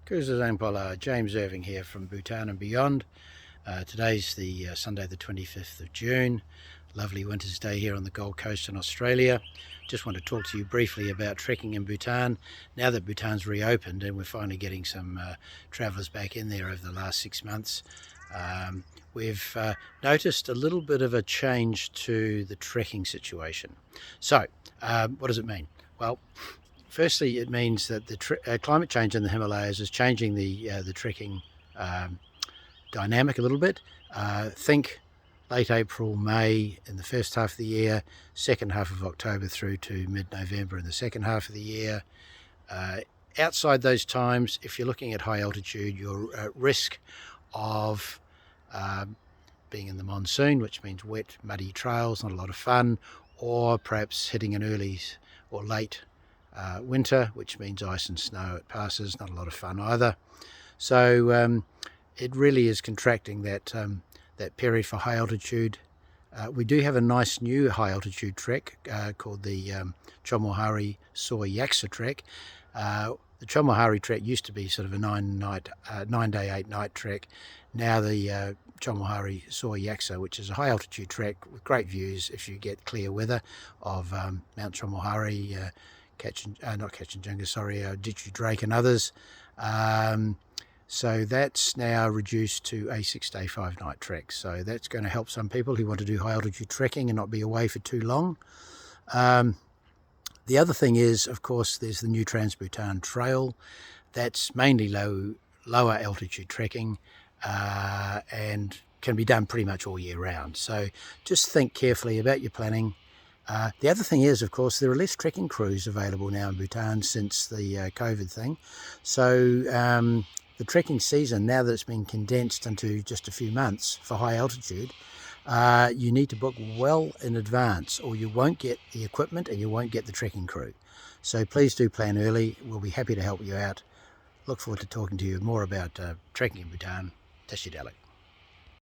Cruisers and Polar, James Irving here from Bhutan Beyond. Today's the Sunday the 25th of June. Lovely winter's day here on the Gold Coast in Australia. Just want to talk to you briefly about trekking in Bhutan. Now that Bhutan's reopened and we're finally getting some travellers back in there over the last 6 months, we've noticed a little bit of a change to the trekking situation. So what does it mean? Well, firstly, it means that the climate change in the Himalayas is changing the trekking dynamic a little bit. Think late April, May in the first half of the year, second half of October through to mid-November in the second half of the year. Outside those times, if you're looking at high altitude, you're at risk of being in the monsoon, which means wet, muddy trails, not a lot of fun, or perhaps hitting an early or late winter, which means ice and snow at passes, not a lot of fun either. So it really is contracting that period for high altitude. We do have a nice new high altitude trek called the Chomohari Soy Yaksa trek. The Chomohari trek used to be sort of a 9-day, 8-night trek. Now the Chomohari Soy Yaksa, which is a high altitude trek with great views if you get clear weather of Mount Chomohari, Ditchy Drake and others. So that's now reduced to a 6-day, 5-night trek. So that's going to help some people who want to do high altitude trekking and not be away for too long. The other thing is, of course, there's the new Trans Bhutan Trail. That's mainly lower altitude trekking and can be done pretty much all year round. So just think carefully about your planning. The other thing is, of course, there are less trekking crews available now in Bhutan since the COVID thing. So the trekking season, now that it's been condensed into just a few months for high altitude, you need to book well in advance or you won't get the equipment and you won't get the trekking crew. So please do plan early. We'll be happy to help you out. Look forward to talking to you more about trekking in Bhutan. Tashi Dali.